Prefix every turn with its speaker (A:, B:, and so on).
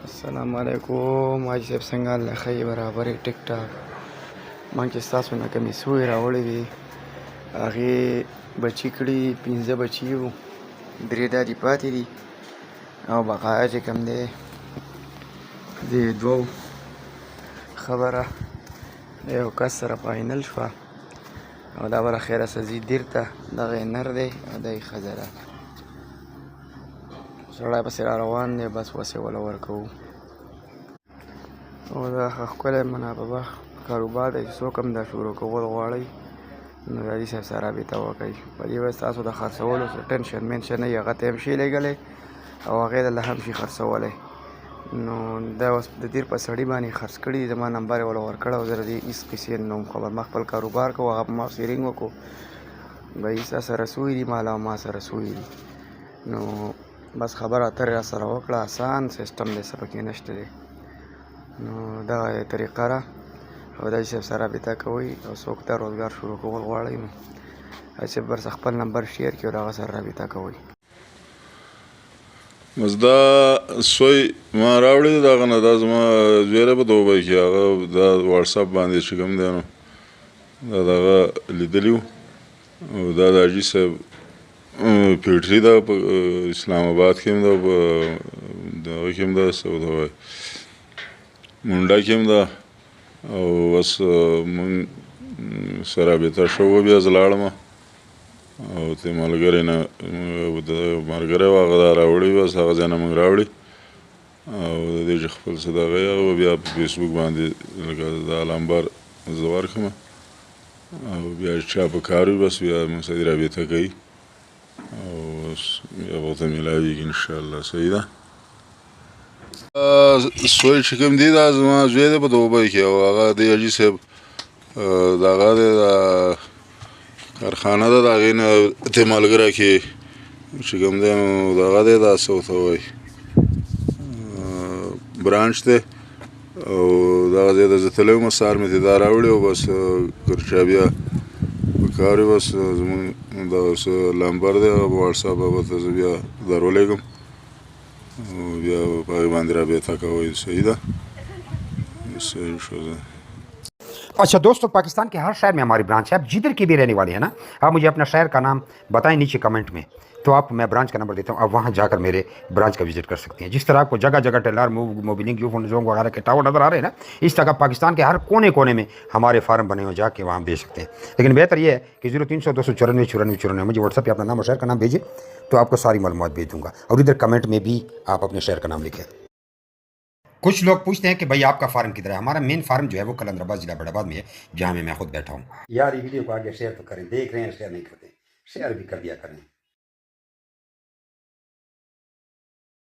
A: अस्सलामुअलैकुम। आज से څنګه الله خی برابرې ټیک ټاک man چې ستاسو نه کومې سوې راوړې وي هغې بچي کړي 15 بچي وو 3 دادي پاتې دي او بقایا چې کوم دی د دوو خبره د یو کس سره فاینل شوه او دا به له خیره سزي دیر ته دغه یې نر دی او دا یې ښځه ده سړی پسې را روان دی بس وس یې وله ورکوو او دا ښه ښکلی مناببه کاروبار دی چې څوک هم دا شروع کول غواړئ نو د حاجي صاحب سره رابطه وکړئ په دې به ستاسو د خرڅولو څه ټینشن مینشن نه وي هغه ته هم شي لېږلی او هغې دله هم شي خرڅولی نو دا اوس د دیر په سړي باندې خرڅ کړي زما نمبر یې وله ورکړی او زه د دې هېڅ قیسې نه وم خبر ما خپل کاروبار کوو هغه په ما سیرینګ وکړو به عیسی سره سوی دي مال او ما سره سوی دي نو بس خبره اترې را سره وکړه آسان سیسټم دی څه پکې نشته دی نو دغه طریقه ده او د حاجي صاحب سره رابطه کوئ او څوک ته روزګار شروع کول غواړئ نو حاجي صاحب ورڅخه خپل نمبر شیر کړي او د هغه سره رابطه کوئ
B: بس دا سوی ما راوړی دی دغه نه دا زما زوی دی په دوبۍ کې هغه دا واټساپ باندې چې کوم دی نو دا دغه لیدلي وو او دا د حاجي صاحب پیټري ده په اسلام آباد کې هم ده په دغه کې هم ده څه ورته وایي منډه کې هم ده او بس موږ سره رابطه شوه بیا زه لاړم او ته ملګری نه ملګری و هغه دا راوړي بس هغه ځای نه موږ راوړي او د دې چې خپل څه دغه یې هغه بیا په فیسبوک باندې لکه دا نمبر زه ورکړم او بیا چا په کار وي بس بیا موږ سره رابطه کوي او بیا به ورته میلاویږي انشاءالله صحیح ده سوی چې کوم دی دا زما زوی دی په دوبۍ کې او هغه د حاجي صاحب دغه دی دا کارخانه ده د هغې نه ته ملګری کې چې کوم دی نو دغه دی دا څه ورته وایي برانچ دی او دغه ځای ته زه تللی وم سهار مې ترې دا راوړي او بس که چا بیا په کار وي بس زمونږ دغه څه لمبر دی هغه په واټساپ به ته زه بیا درولېږم او بیا په هغې باندې رابطه کوئ صحیح ده صحیح شو ده
C: अच्छा दोस्तों, पाकिस्तान के हर शहर में हमारी ब्रांच है। आप जिधर की भी रहने वाले हैं ना, आप मुझे अपना शहर का नाम बताएं नीचे कमेंट में, तो आप मैं ब्रांच का नंबर देता हूं, आप वहां जाकर मेरे ब्रांच का विजिट कर सकते हैं। जिस तरह आपको जगह जगह टेलर मोबिलिंग जोंग वगैरह के टावर नज़र आ रहे हैं ना, इस तरह पाकिस्तान के हर कोने कोने में हमारे फार्म बने हुए जाके वहाँ बेच सकते हैं। लेकिन बेहतर यह है कि 0300 मुझे व्हाट्सएप पर अपना नाम और शहर का नाम भेजिए, तो आपको सारी मालूमात भेज दूँगा। और इधर कमेंट में भी आप अपने शहर का नाम लिखें। कुछ लोग पूछते हैं कि भाई आपका फार्म किधर है। हमारा मेन फार्म जो है वो कलंदराबाद जिला बड़ाबाद में है, जहाँ मैं खुद बैठा हूँ। यार ये वीडियो को आगे शेयर तो करें, देख रहे हैं शेयर नहीं करते, शेयर भी कर दिया करें।